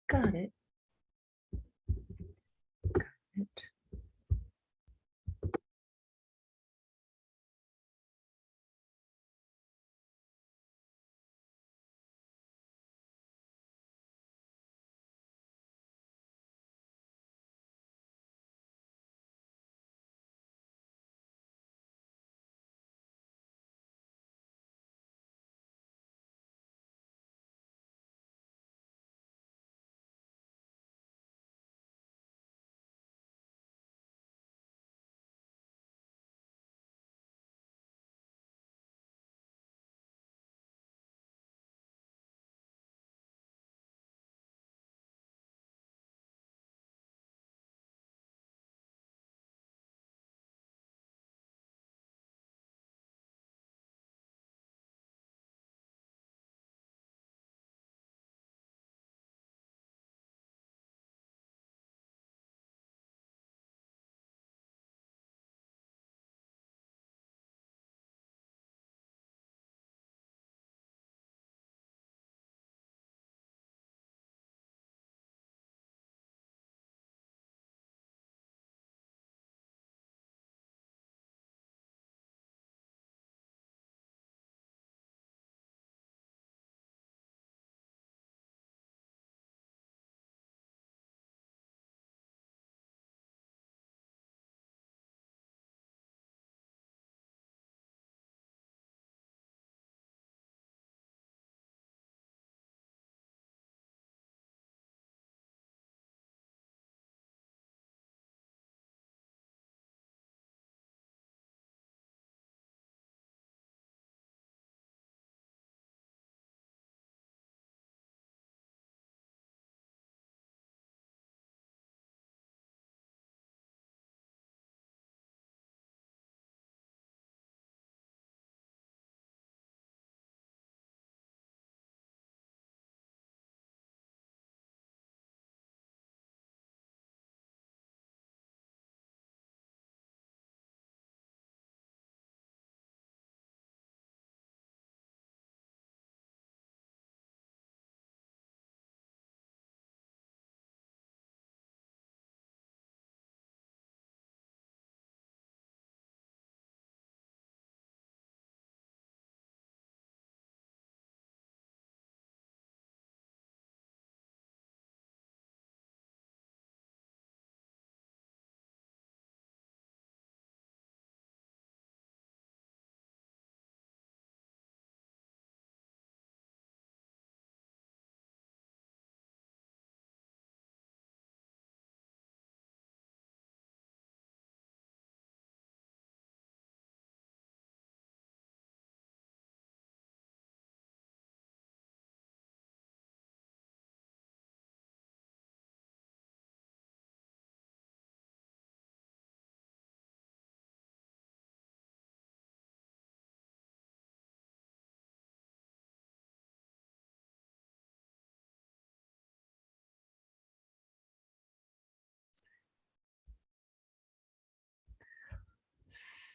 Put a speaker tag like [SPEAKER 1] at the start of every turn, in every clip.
[SPEAKER 1] Got it.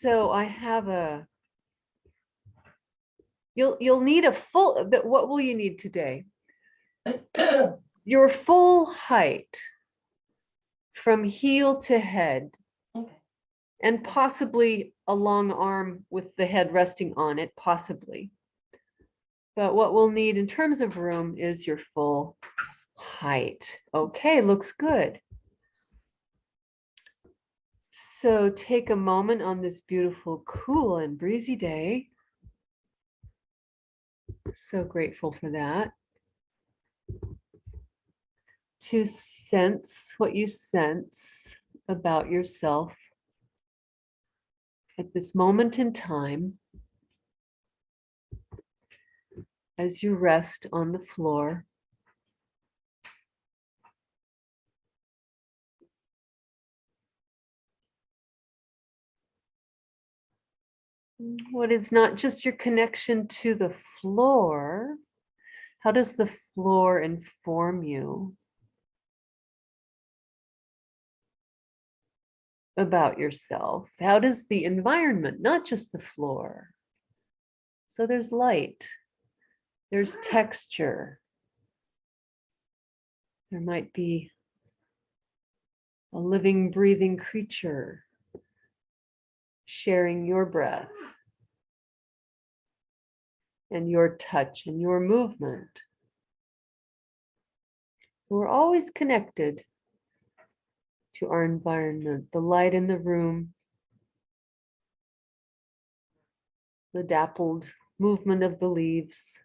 [SPEAKER 1] So I have you'll need a full, but what will you need today? Your full height from heel to head,
[SPEAKER 2] Okay.
[SPEAKER 1] and possibly a long arm with the head resting on it, possibly. But what we'll need in terms of room is your full height. Okay, looks good. So take a moment on this beautiful, cool and breezy day. So grateful for that. To sense what you sense about yourself at this moment in time as you rest on the floor. What is not just your connection to the floor, how does the floor inform you about yourself? How does the environment, not just the floor? So there's light, there's texture, There might be a living, breathing creature sharing your breath and your touch and your movement. So we're always connected to our environment, the light in the room, the dappled movement of the leaves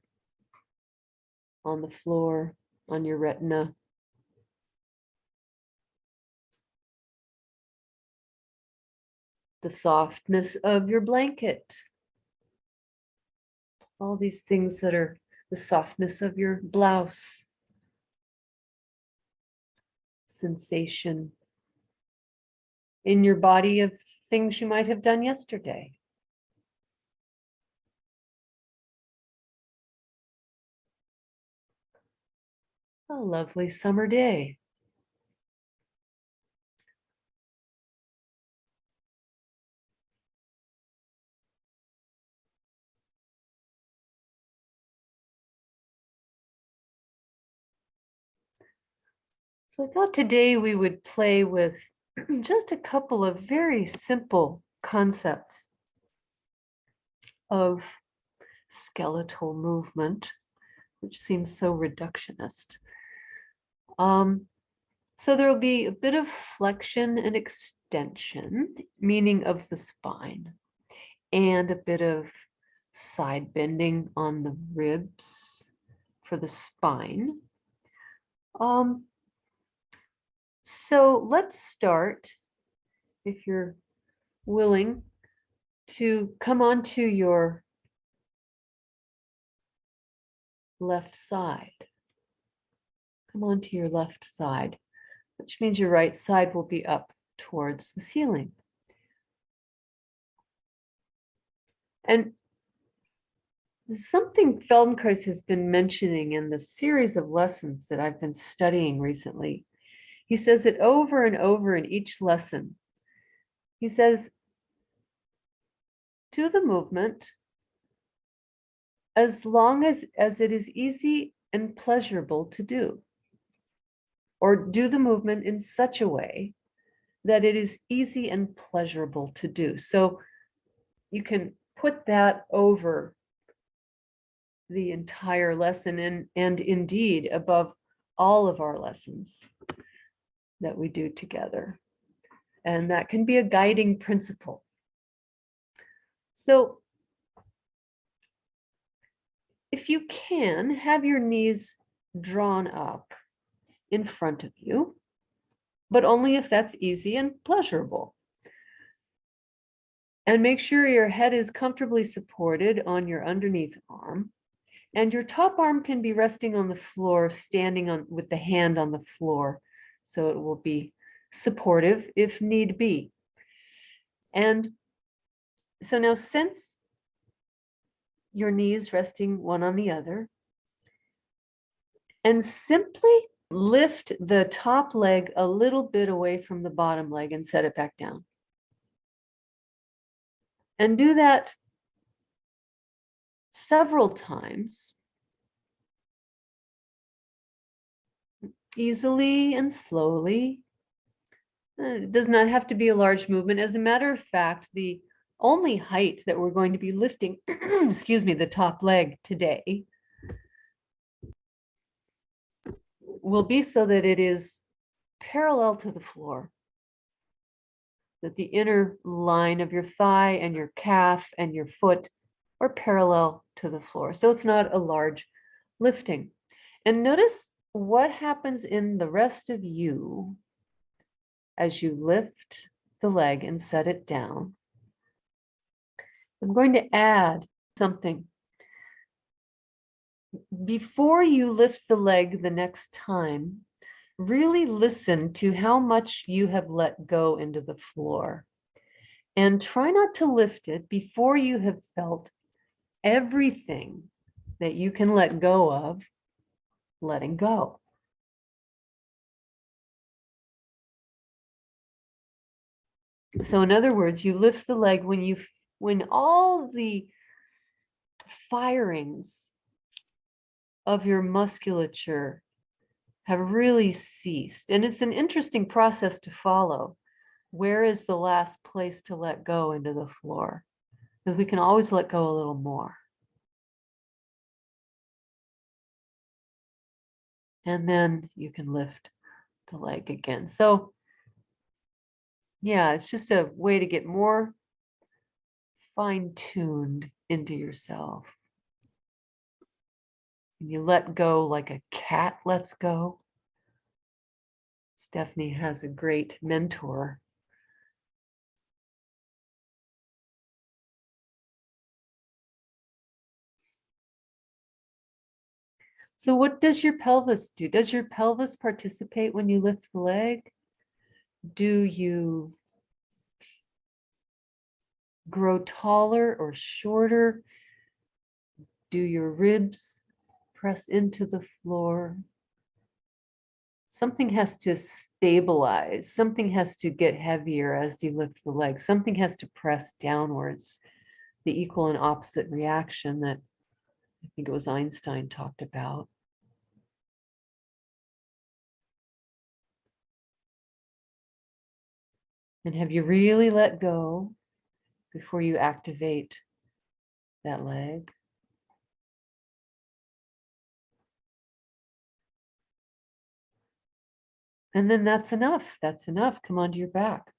[SPEAKER 1] on the floor, on your retina. The softness of your blanket. All these things that are the softness of your blouse. Sensation in your body of things you might have done yesterday. A lovely summer day. So I thought today we would play with just a couple of very simple concepts of skeletal movement, which seems so reductionist. So there will be a bit of flexion and extension, meaning of the spine, and a bit of side bending on the ribs for the spine. So let's start, if you're willing, to come onto your left side. Come onto your left side, which means your right side will be up towards the ceiling. And something Feldenkrais has been mentioning in the series of lessons that I've been studying recently. He says it over and over in each lesson. He says, do the movement as long as it is easy and pleasurable to do, or do the movement in such a way that it is easy and pleasurable to do. So you can put that over the entire lesson and indeed above all of our lessons that we do together. And that can be a guiding principle. So if you can, have your knees drawn up in front of you, but only if that's easy and pleasurable. And make sure your head is comfortably supported on your underneath arm, and your top arm can be resting on the floor, standing on with the hand on the floor, so it will be supportive if need be. And so now, since your knees resting one on the other, and simply lift the top leg a little bit away from the bottom leg and set it back down. And do that several times, easily and slowly. It does not have to be a large movement. As a matter of fact, the only height that we're going to be lifting, excuse me, the top leg today will be so that it is parallel to the floor, that the inner line of your thigh and your calf and your foot are parallel to the floor. So it's not a large lifting. And notice what happens in the rest of you as you lift the leg and set it down. I'm going to add something. Before you lift the leg the next time, really listen to how much you have let go into the floor. And try not to lift it before you have felt everything that you can let go of, letting go. So in other words, you lift the leg when all the firings of your musculature have really ceased. And it's an interesting process to follow. Where is the last place to let go into the floor? Because we can always let go a little more. And then you can lift the leg again. So yeah, it's just a way to get more fine-tuned into yourself. And you let go like a cat lets go. Stephanie has a great mentor. So what does your pelvis do? Does your pelvis participate when you lift the leg? Do you grow taller or shorter? Do your ribs press into the floor? Something has to stabilize. Something has to get heavier as you lift the leg. Something has to press downwards. The equal and opposite reaction that I think it was Einstein talked about. And have you really let go before you activate that leg? And then that's enough. That's enough. Come onto your back.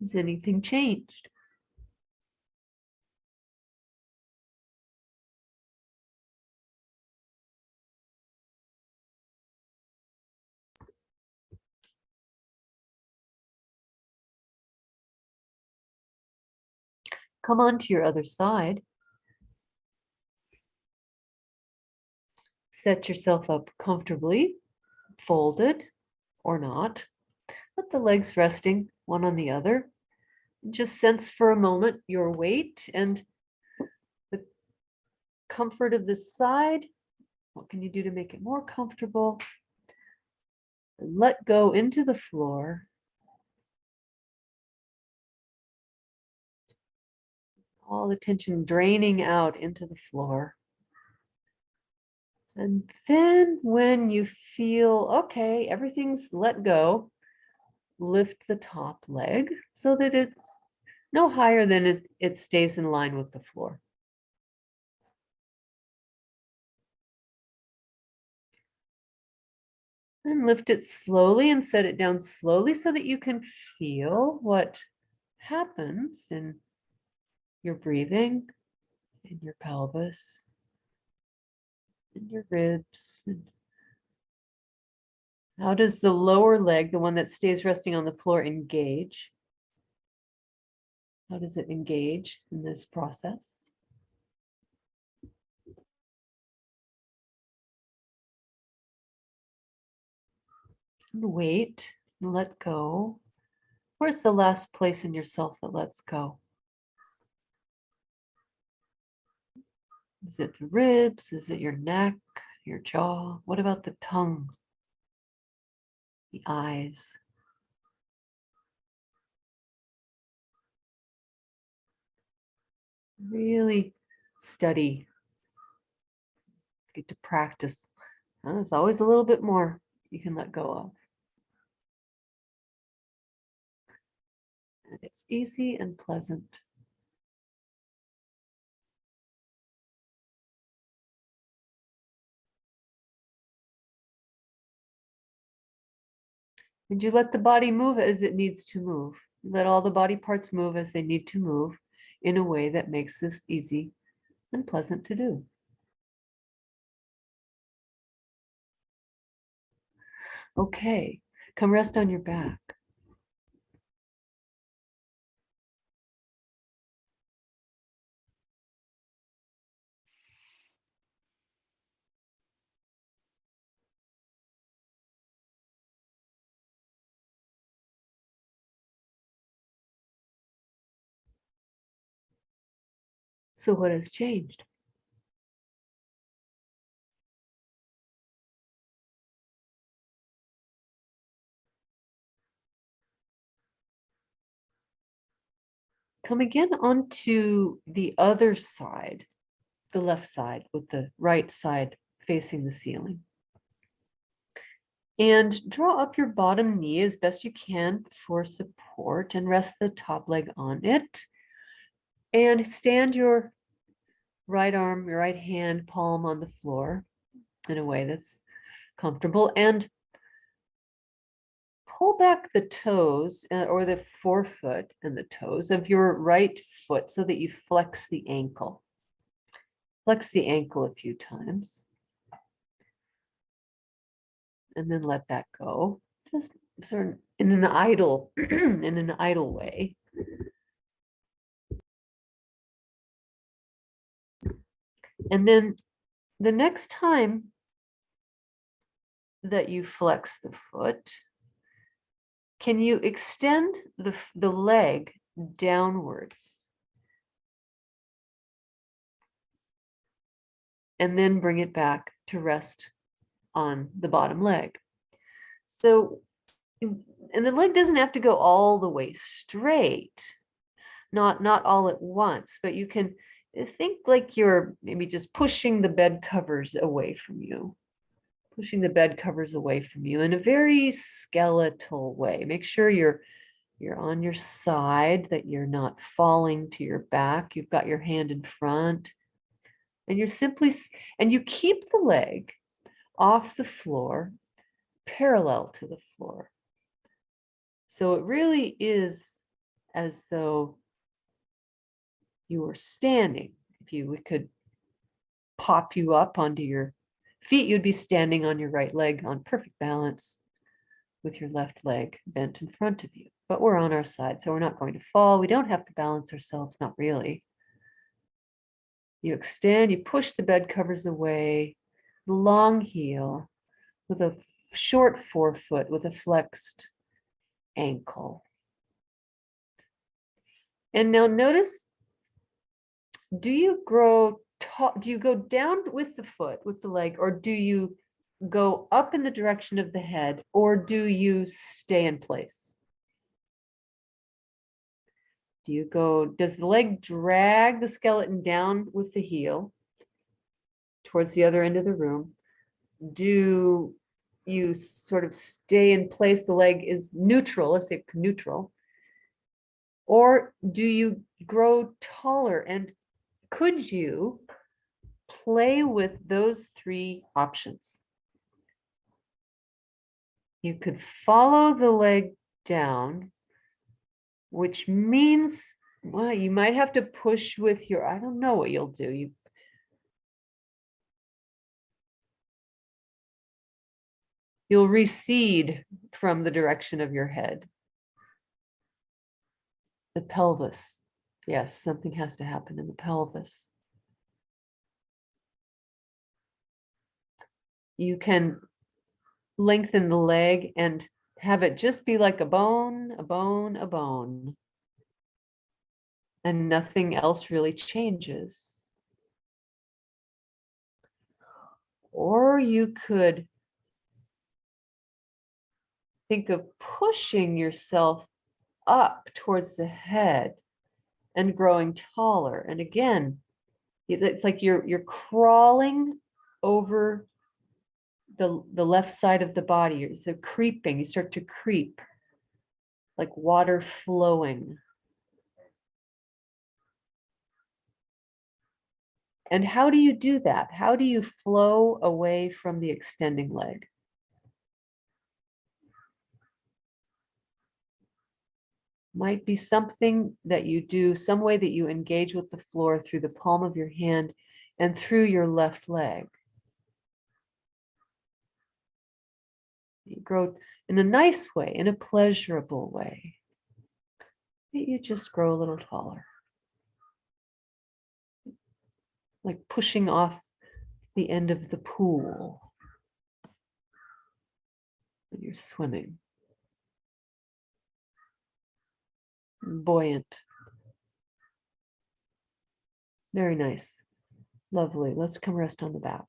[SPEAKER 1] Has anything changed? Come onto your other side. Set yourself up comfortably, folded or not. Let the legs resting one on the other. Just sense for a moment your weight and the comfort of this side. What can you do to make it more comfortable? And let go into the floor. All the tension draining out into the floor. And then when you feel, okay, everything's let go, lift the top leg so that it's no higher than it stays in line with the floor. And lift it slowly and set it down slowly so that you can feel what happens in your breathing, in your pelvis, in your ribs. And how does the lower leg, the one that stays resting on the floor, engage? How does it engage in this process? And wait, and let go. Where's the last place in yourself that lets go? Is it the ribs? Is it your neck, your jaw? What about the tongue, the eyes? Really study, get to practice. And there's always a little bit more you can let go of. And it's easy and pleasant. And you let the body move as it needs to move. Let all the body parts move as they need to move in a way that makes this easy and pleasant to do. Okay, come rest on your back. So what has changed? come again onto the other side, the left side, with the right side facing the ceiling. And draw up your bottom knee as best you can for support and rest the top leg on it. And stand your right arm, your right hand palm on the floor in a way that's comfortable, and pull back the toes or the forefoot and the toes of your right foot so that you flex the ankle. Flex the ankle a few times. And then let that go. Just sort of in an idle, in an idle way. And then the next time that you flex the foot, can you extend the leg downwards? And then bring it back to rest on the bottom leg. So, and the leg doesn't have to go all the way straight, not all at once, but you can think like you're maybe just pushing the bed covers away from you. Pushing the bed covers away from you in a very skeletal way. Make sure you're on your side, that you're not falling to your back. You've got your hand in front, and you're simply, and you keep the leg off the floor, parallel to the floor. So it really is as though you were standing. If we could pop you up onto your feet, you'd be standing on your right leg on perfect balance with your left leg bent in front of you. But we're on our side, so we're not going to fall. We don't have to balance ourselves, not really. You extend, you push the bed covers away, the long heel with a short forefoot with a flexed ankle. And now notice, do you grow tall? Do you go down with the foot, with the leg, or do you go up in the direction of the head, or do you stay in place? Does the leg drag the skeleton down with the heel towards the other end of the room? Do you sort of stay in place? The leg is neutral, let's say neutral. Or do you grow taller? And could you play with those three options? You could follow the leg down, which means, well, you might have to push with your, I don't know what you'll do. You'll recede from the direction of your head. The pelvis. Yes, something has to happen in the pelvis. You can lengthen the leg and have it just be like a bone, a bone, a bone. And nothing else really changes. Or you could think of pushing yourself up towards the head and growing taller. And again, it's like you're crawling over the left side of the body. It's a creeping. You start to creep like water flowing. And how do you do that? How do you flow away from the extending leg? Might be something that you do, some way that you engage with the floor through the palm of your hand and through your left leg. You grow in a nice way, in a pleasurable way. You just grow a little taller. Like pushing off the end of the pool when you're swimming. Buoyant. Very nice. Lovely. Let's come rest on the back.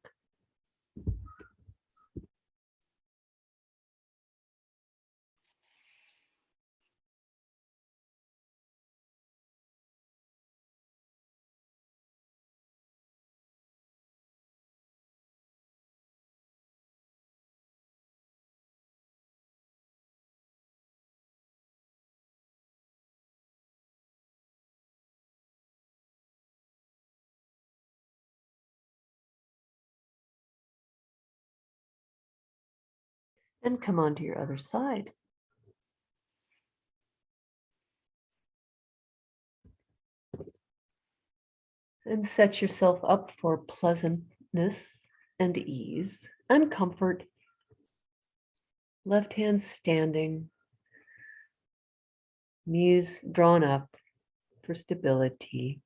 [SPEAKER 1] And come on to your other side. And set yourself up for pleasantness and ease and comfort. Left hand standing, knees drawn up for stability.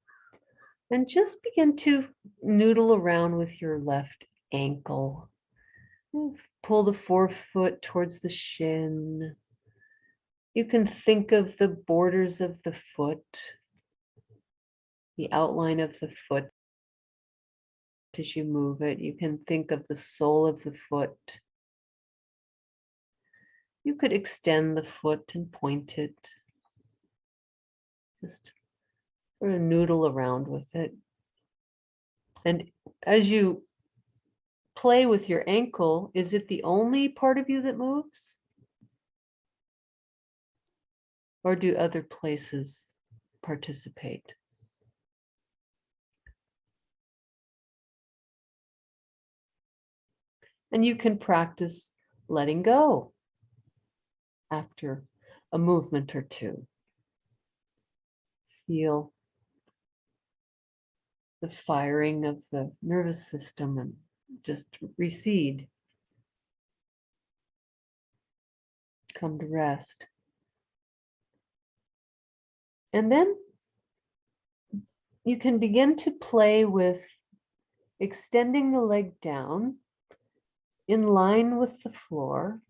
[SPEAKER 1] And just begin to noodle around with your left ankle. Pull the forefoot towards the shin. You can think of the borders of the foot, the outline of the foot as you move it. You can think of the sole of the foot. You could extend the foot and point it. Just sort of noodle around with it. And as you play with your ankle, is it the only part of you that moves? Or do other places participate? And you can practice letting go after a movement or two. Feel the firing of the nervous system and just recede. Come to rest. And then you can begin to play with extending the leg down in line with the floor,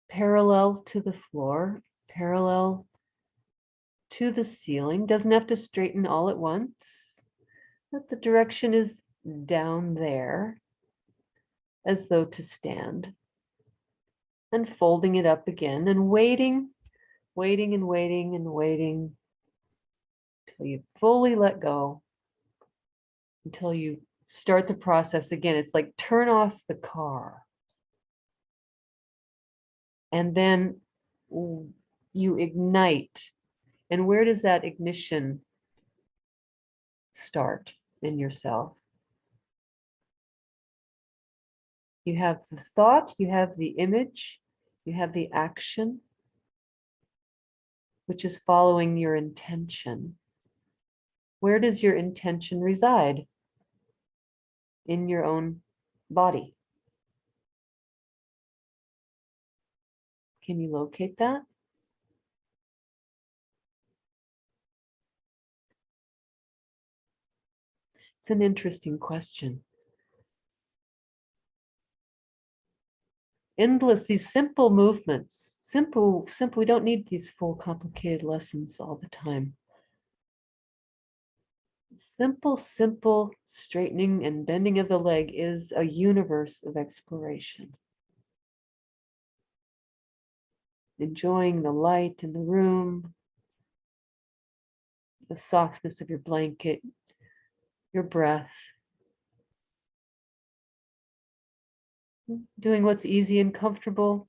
[SPEAKER 1] parallel to the floor, parallel to the ceiling. Doesn't have to straighten all at once, but the direction is down there as though to stand. And folding it up again and waiting until you fully let go, until you start the process again. It's like turn off the car. And then you ignite. And where does that ignition start in yourself? You have the thought, you have the image, you have the action, which is following your intention. Where does your intention reside? In your own body. Can you locate that? It's an interesting question. Endless, these simple movements, simple, we don't need these full complicated lessons all the time. Simple straightening and bending of the leg is a universe of exploration. Enjoying the light in the room, the softness of your blanket, your breath. Doing what's easy and comfortable.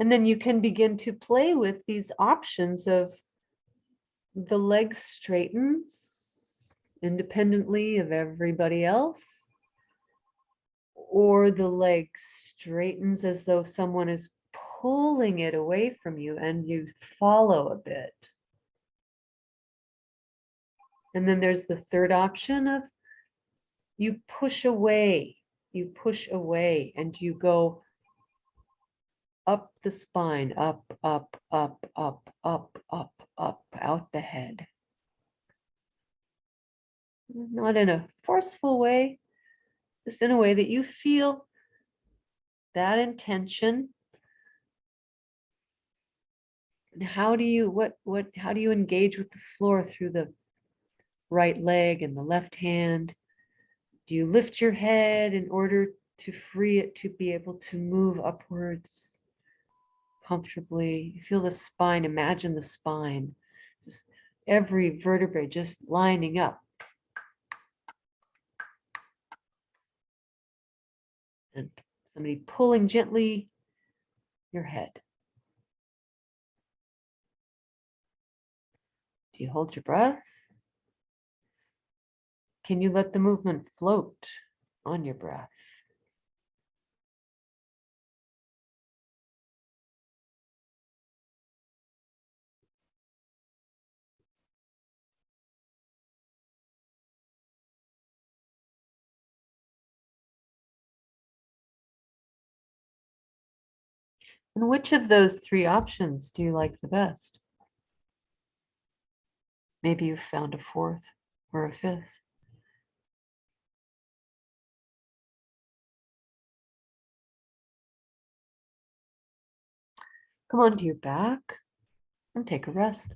[SPEAKER 1] And then you can begin to play with these options of the leg straightens independently of everybody else, or the leg straightens as though someone is pulling it away from you and you follow a bit. And then there's the third option of you push away and you go up the spine, up, out the head. Not in a forceful way, just in a way that you feel that intention. And how do you engage with the floor through the right leg and the left hand? Do you lift your head in order to free it to be able to move upwards comfortably? You feel the spine, imagine the spine, just every vertebrae just lining up. And somebody pulling gently your head. Do you hold your breath? Can you let the movement float on your breath? And which of those three options do you like the best? Maybe you've found a fourth or a fifth. Come onto your back and take a rest.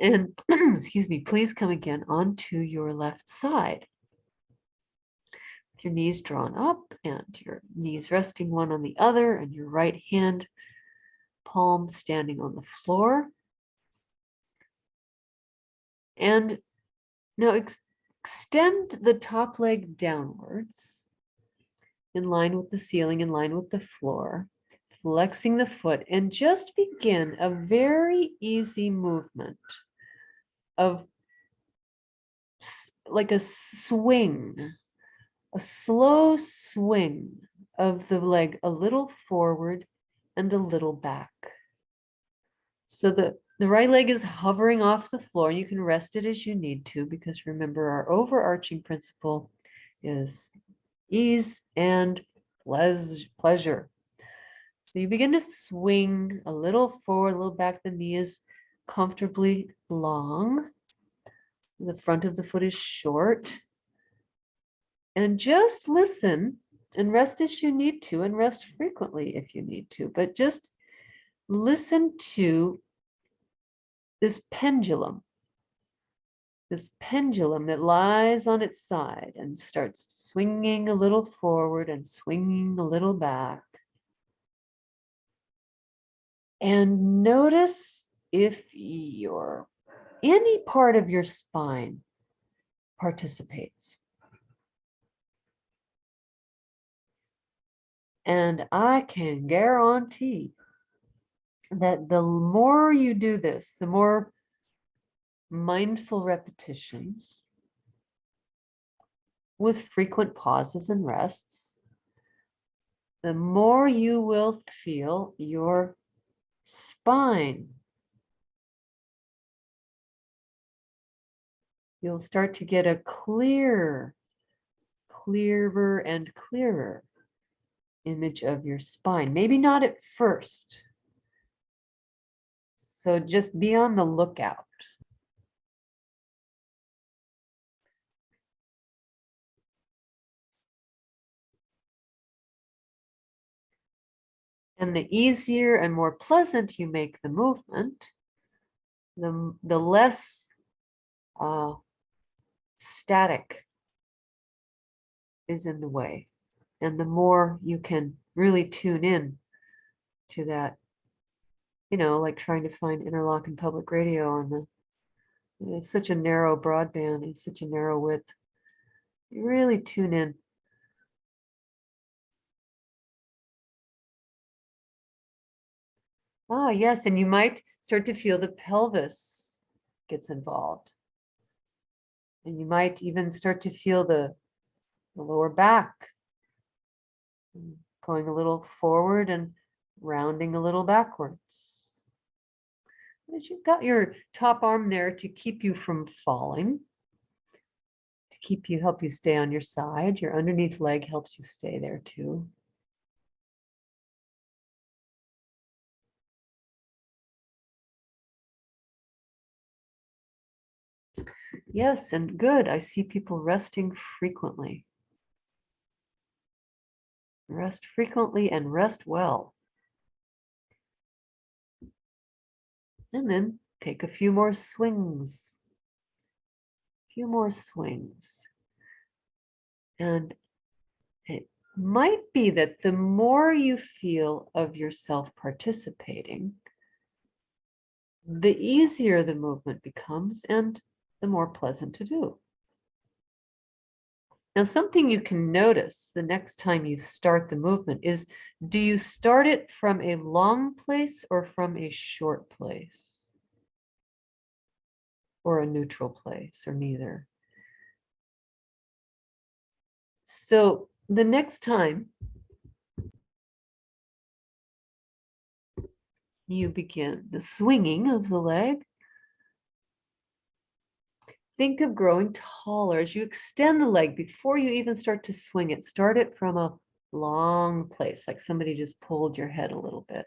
[SPEAKER 1] And excuse me, please come again onto your left side. With your knees drawn up and your knees resting one on the other and your right hand palm standing on the floor. And now extend the top leg downwards in line with the ceiling, in line with the floor, flexing the foot, and just begin a very easy movement of like a swing, a slow swing of the leg a little forward and a little back. So the right leg is hovering off the floor. You can rest it as you need to, because remember, our overarching principle is ease and pleasure. So you begin to swing a little forward, a little back. The knee is comfortably long. The front of the foot is short. And just listen and rest as you need to, and rest frequently if you need to, but just listen to this pendulum that lies on its side and starts swinging a little forward and swinging a little back. And notice if any part of your spine participates. And I can guarantee that the more you do this, the more mindful repetitions with frequent pauses and rests, the more you will feel your spine. You'll start to get a clearer and clearer image of your spine. Maybe not at first. So just be on the lookout. And the easier and more pleasant you make the movement, the less static is in the way. And the more you can really tune in to that, like trying to find interlocking public radio on it's such a narrow broadband, it's such a narrow width. You really tune in. Ah, yes, and you might start to feel the pelvis gets involved. And you might even start to feel the lower back going a little forward and rounding a little backwards. As you've got your top arm there to keep you from falling, to help you stay on your side. Your underneath leg helps you stay there too. Yes, and good. I see people resting frequently. Rest frequently and rest well. And then take a few more swings. Few more swings. And it might be that the more you feel of yourself participating, the easier the movement becomes and the more pleasant to do. Now, something you can notice the next time you start the movement is, do you start it from a long place or from a short place? Or a neutral place, or neither? So the next time you begin the swinging of the leg, think of growing taller as you extend the leg before you even start to swing it. Start it from a long place, like somebody just pulled your head a little bit.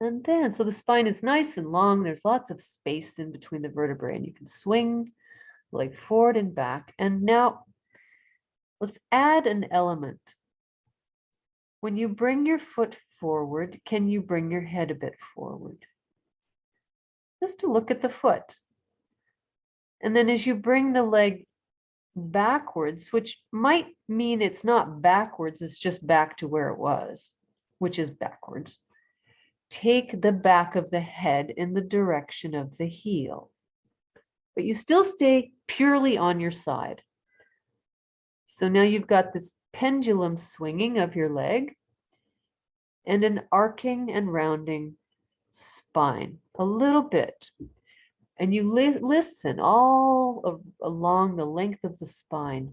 [SPEAKER 1] And then, so the spine is nice and long. There's lots of space in between the vertebrae, and you can swing the leg forward and back. And now let's add an element. When you bring your foot forward, can you bring your head a bit forward? Just to look at the foot. And then as you bring the leg backwards, which might mean it's not backwards, it's just back to where it was, which is backwards. Take the back of the head in the direction of the heel, but you still stay purely on your side. So now you've got this pendulum swinging of your leg and an arcing and rounding spine a little bit. And you listen all along the length of the spine,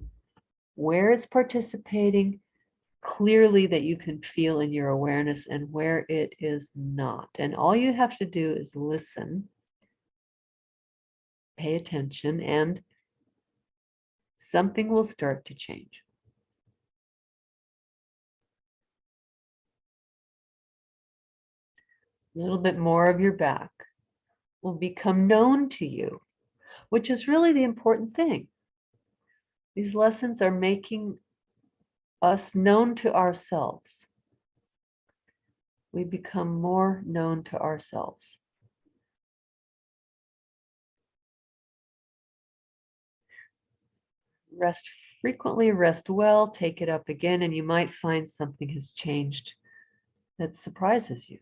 [SPEAKER 1] where it's participating clearly that you can feel in your awareness and where it is not. And all you have to do is listen, pay attention, and something will start to change. A little bit more of your back will become known to you, which is really the important thing. These lessons are making us known to ourselves. We become more known to ourselves. Rest frequently, rest well, take it up again, and you might find something has changed that surprises you.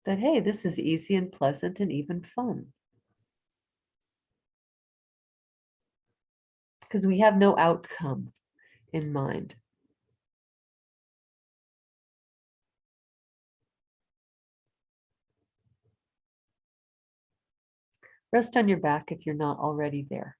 [SPEAKER 1] That, hey, this is easy and pleasant and even fun. Because we have no outcome in mind. Rest on your back if you're not already there.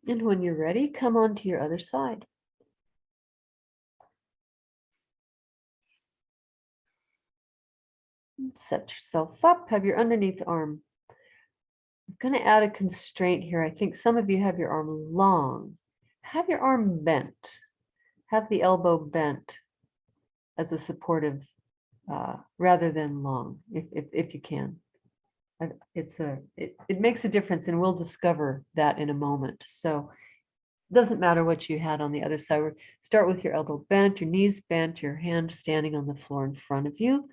[SPEAKER 1] And when you're ready, come on to your other side. Set yourself up, have your underneath arm. I'm going to add a constraint here. I think some of you have your arm long. Have your arm bent. Have the elbow bent as a supportive, rather than long, if you can. It makes a difference, and we'll discover that in a moment. So it doesn't matter what you had on the other side. Start with your elbow bent, your knees bent, your hand standing on the floor in front of you,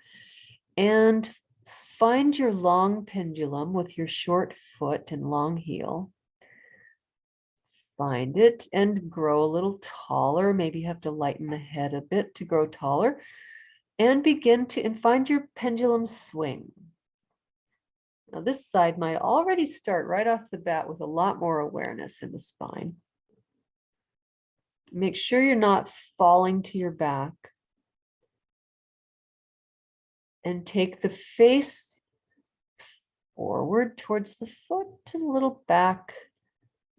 [SPEAKER 1] and find your long pendulum with your short foot and long heel. Find it and grow a little taller. Maybe you have to lighten the head a bit to grow taller, and begin to find your pendulum swing. Now this side might already start right off the bat with a lot more awareness in the spine. Make sure you're not falling to your back. And take the face forward towards the foot and a little back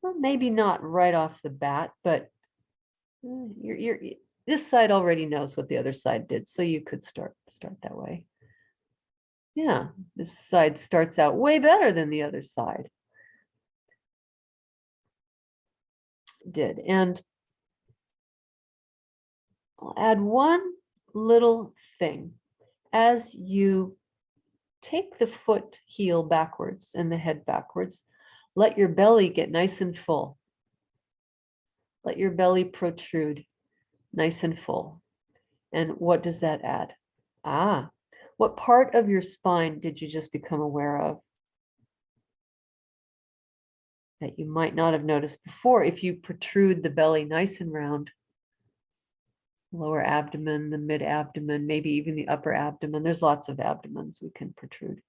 [SPEAKER 1] well, maybe not right off the bat, but this side already knows what the other side did, so you could start that way. Yeah, this side starts out way better than the other side did. And I'll add one little thing. As you take the foot heel backwards and the head backwards, let your belly get nice and full. Let your belly protrude nice and full. And what does that add? Ah, what part of your spine did you just become aware of that you might not have noticed before if you protrude the belly nice and round? Lower abdomen, the mid abdomen, maybe even the upper abdomen. There's lots of abdomens we can protrude.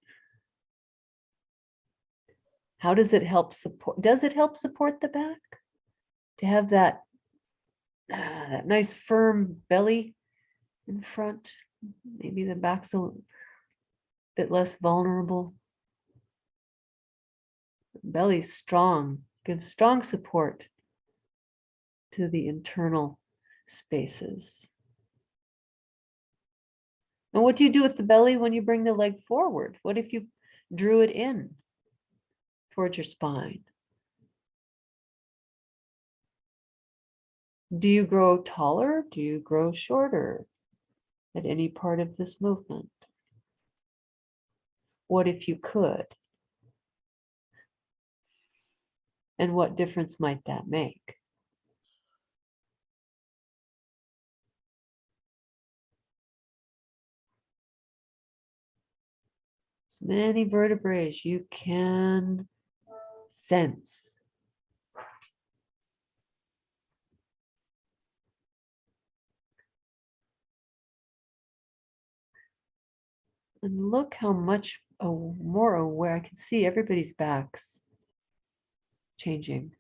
[SPEAKER 1] How does it help support? Does it help support the back? To have that nice firm belly in front? Maybe the back's a bit less vulnerable. Belly's strong, gives strong support to the internal spaces. And what do you do with the belly when you bring the leg forward? What if you drew it in towards your spine? Do you grow taller? Do you grow shorter at any part of this movement? What if you could? And what difference might that make? As many vertebrae as you can sense. And look how much more aware I can see everybody's backs changing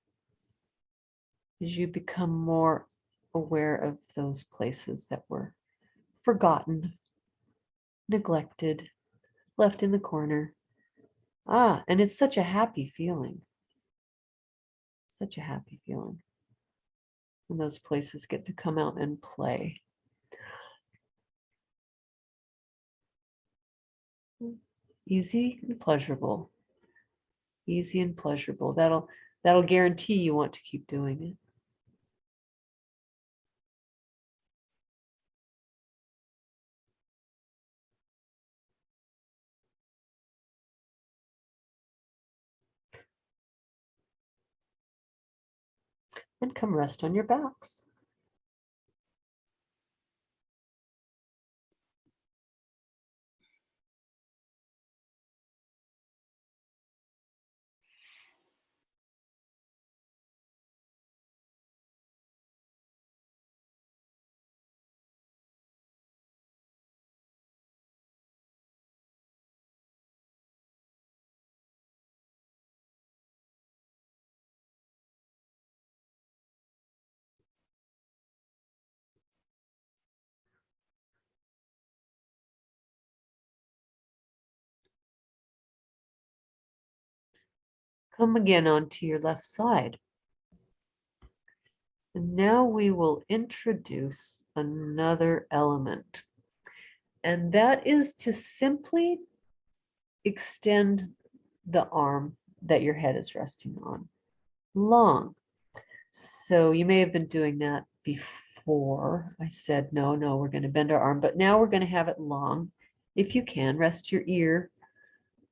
[SPEAKER 1] as you become more aware of those places that were forgotten, neglected, left in the corner. Ah, and it's such a happy feeling. Such a happy feeling when those places get to come out and play. Easy and pleasurable. Easy and pleasurable. That'll guarantee you want to keep doing it. And come rest on your backs. Come again onto your left side. And now we will introduce another element. And that is to simply extend the arm that your head is resting on. Long. So you may have been doing that before. I said, no, we're going to bend our arm, but now we're going to have it long. If you can, rest your ear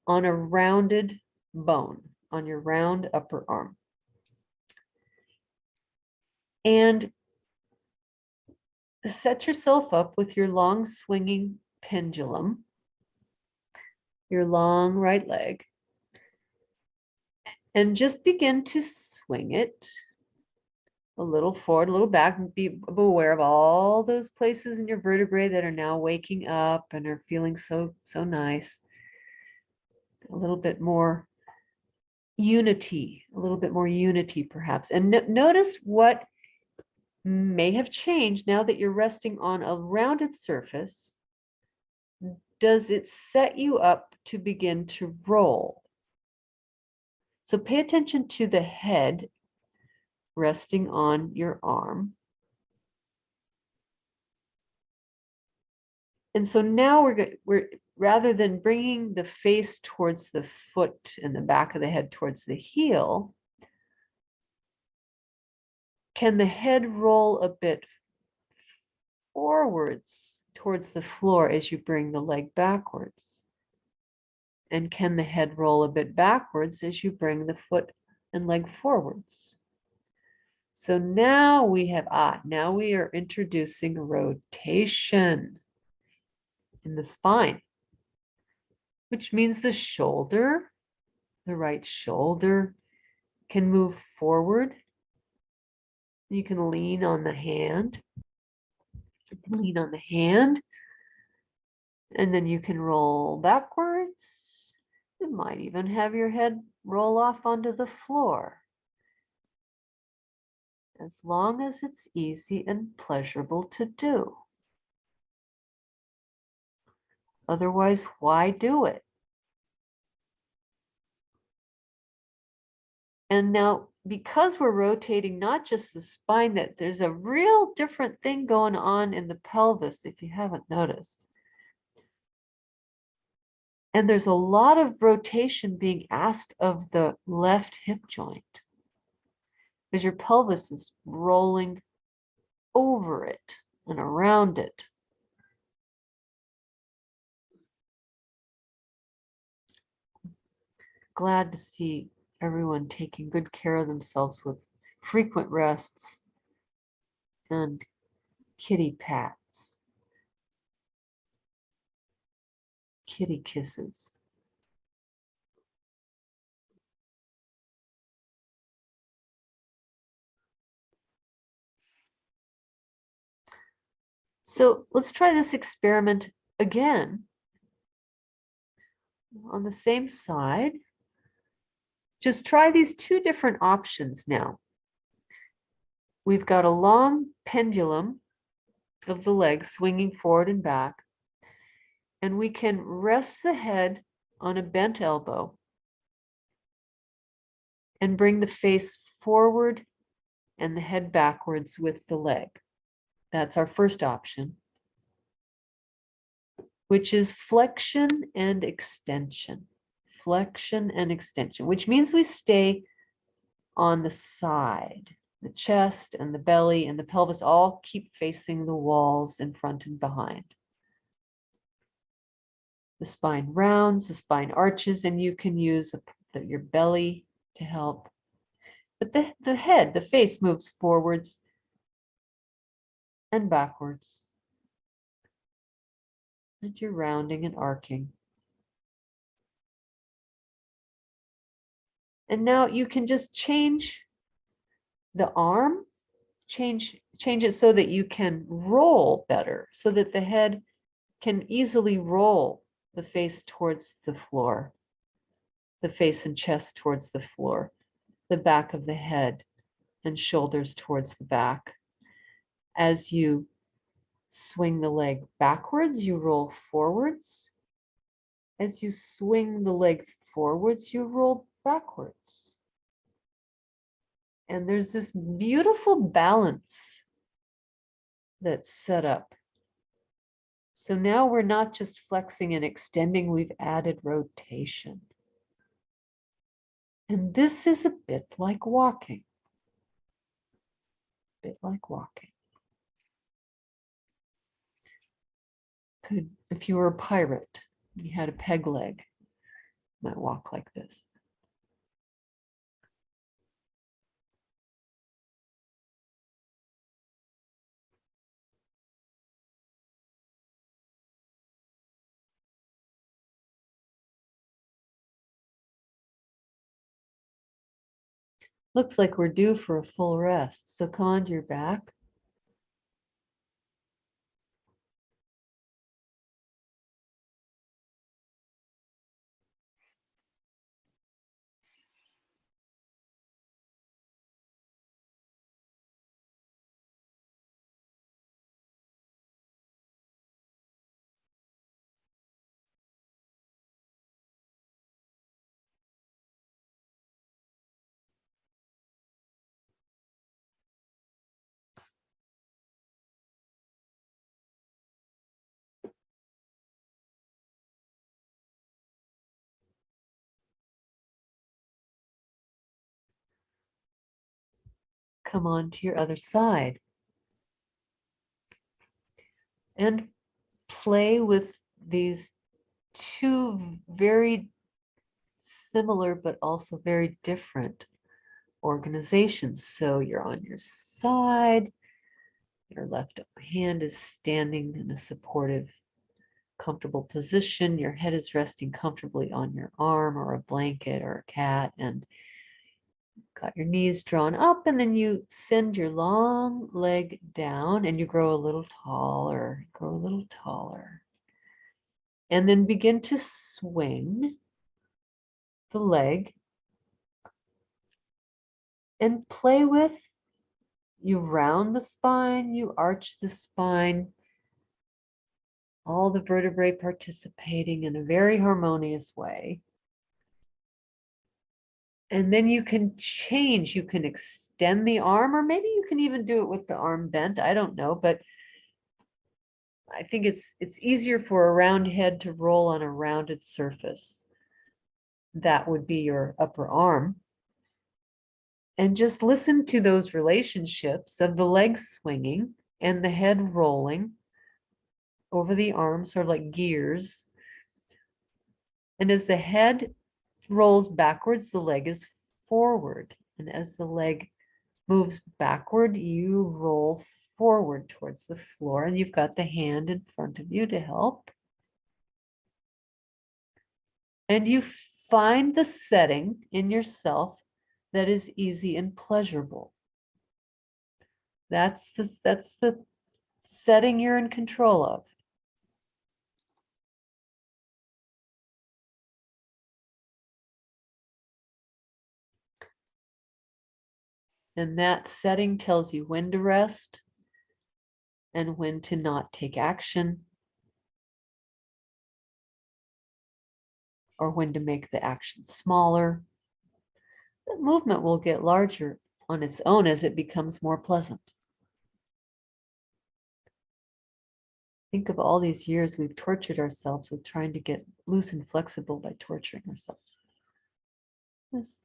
[SPEAKER 1] on a rounded bone, on your round upper arm. And set yourself up with your long swinging pendulum, your long right leg, and just begin to swing it a little forward, a little back, and be aware of all those places in your vertebrae that are now waking up and are feeling so nice. A little bit more unity, perhaps. And notice what may have changed now that you're resting on a rounded surface. Does it set you up to begin to roll? So pay attention to the head resting on your arm. And so now we're rather than bringing the face towards the foot and the back of the head towards the heel, can the head roll a bit forwards towards the floor as you bring the leg backwards? And can the head roll a bit backwards as you bring the foot and leg forwards? So now we have, now we are introducing rotation in the spine, which means the shoulder, the right shoulder can move forward. You can lean on the hand. You can lean on the hand, and then you can roll backwards. You might even have your head roll off onto the floor. As long as it's easy and pleasurable to do. Otherwise, why do it? And now, because we're rotating not just the spine, that there's a real different thing going on in the pelvis, if you haven't noticed. And there's a lot of rotation being asked of the left hip joint, because your pelvis is rolling over it and around it. Glad to see everyone taking good care of themselves with frequent rests and kitty pats, kitty kisses. So let's try this experiment again on the same side. Just try these two different options now. We've got a long pendulum of the legs swinging forward and back, and we can rest the head on a bent elbow and bring the face forward and the head backwards with the leg. That's our first option, which is flexion and extension. Flexion and extension, which means we stay on the side. The chest and the belly and the pelvis all keep facing the walls in front and behind. The spine rounds, the spine arches, and you can use your belly to help. But the head, the face moves forwards and backwards. And you're rounding and arcing. And now you can just change the arm, change it so that you can roll better, so that the head can easily roll the face towards the floor, the face and chest towards the floor, the back of the head and shoulders towards the back. As you swing the leg backwards, you roll forwards. As you swing the leg forwards, you roll backwards. And there's this beautiful balance that's set up. So now we're not just flexing and extending, we've added rotation. And this is a bit like walking. A bit like walking. If you were a pirate, you had a peg leg, you might walk like this. Looks like we're due for a full rest. So come onto your back. come on to your other side. And play with these two very similar but also very different organizations. So you're on your side, your left hand is standing in a supportive, comfortable position. Your head is resting comfortably on your arm or a blanket or a cat, and got your knees drawn up, and then you send your long leg down and you grow a little taller, grow a little taller. And then begin to swing the leg and play with. You round the spine, you arch the spine, all the vertebrae participating in a very harmonious way. And then you can change, you can extend the arm, or maybe you can even do it with the arm bent. I don't know, but I think it's easier for a round head to roll on a rounded surface. That would be your upper arm. And just listen to those relationships of the legs swinging and the head rolling over the arm, sort of like gears. And as the head rolls backwards, the leg is forward. And as the leg moves backward, you roll forward towards the floor, and you've got the hand in front of you to help. And you find the setting in yourself that is easy and pleasurable. That's the setting you're in control of. And that setting tells you when to rest and when to not take action, or when to make the action smaller. The movement will get larger on its own as it becomes more pleasant. Think of all these years we've tortured ourselves with trying to get loose and flexible by torturing ourselves. This,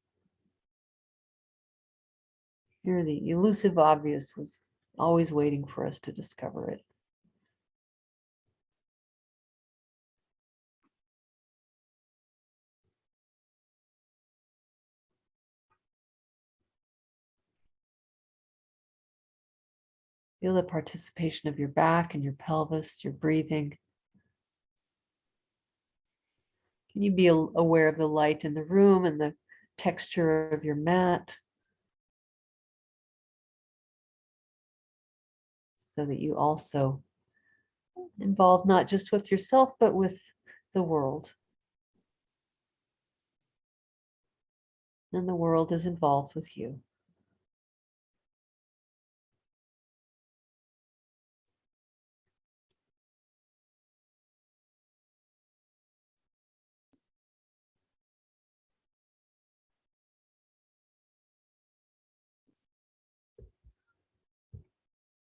[SPEAKER 1] here, the elusive obvious was always waiting for us to discover it. Feel the participation of your back and your pelvis, your breathing. Can you be aware of the light in the room and the texture of your mat, so that you also involve not just with yourself, but with the world. And the world is involved with you.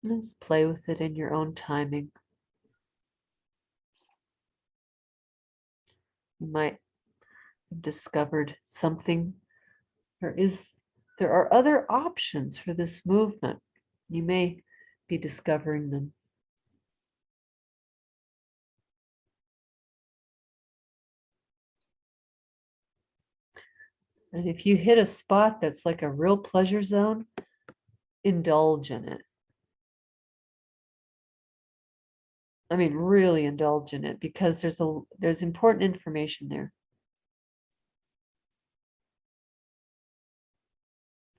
[SPEAKER 1] Just play with it in your own timing. You might have discovered something. There are other options for this movement. You may be discovering them. And if you hit a spot that's like a real pleasure zone, indulge in it. I mean, really indulge in it, because there's important information there.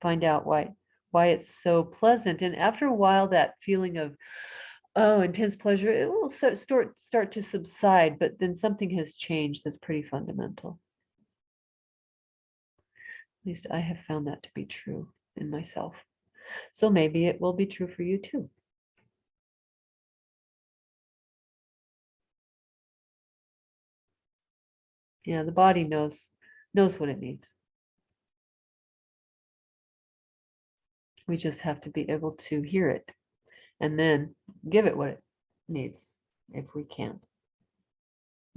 [SPEAKER 1] Find out why it's so pleasant. And after a while, that feeling of, oh, intense pleasure, it will start to subside, but then something has changed that's pretty fundamental. At least I have found that to be true in myself. So maybe it will be true for you too. Yeah, the body knows what it needs. We just have to be able to hear it and then give it what it needs if we can.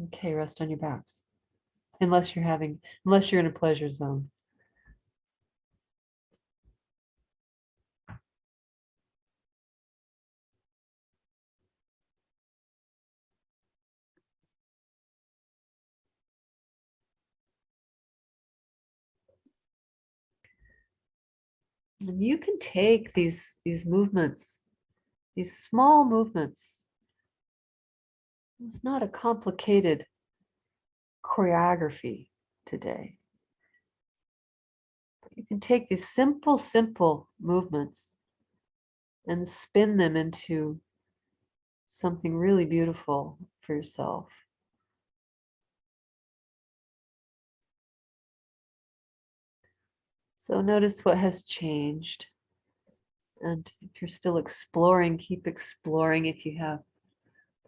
[SPEAKER 1] Okay, rest on your backs. Unless you're in a pleasure zone. And you can take these movements, these small movements. It's not a complicated choreography today. But you can take these simple movements and spin them into something really beautiful for yourself. So notice what has changed. And if you're still exploring, keep exploring. If you have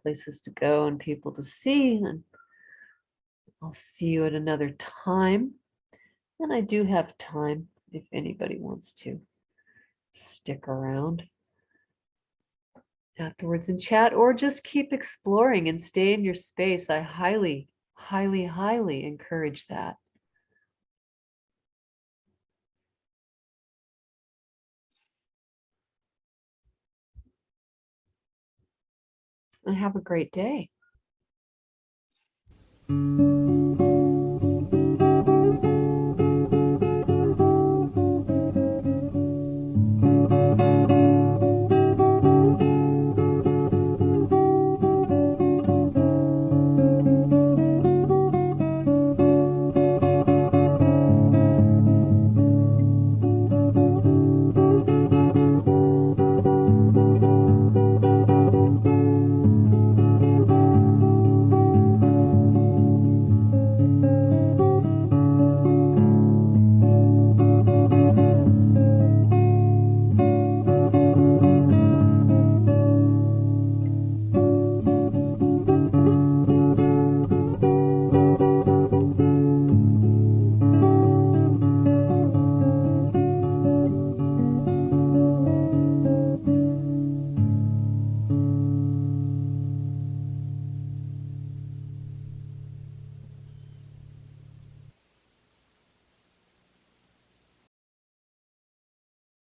[SPEAKER 1] places to go and people to see, and I'll see you at another time. And I do have time if anybody wants to stick around afterwards and chat, or just keep exploring and stay in your space. I highly, highly encourage that. And have a great day.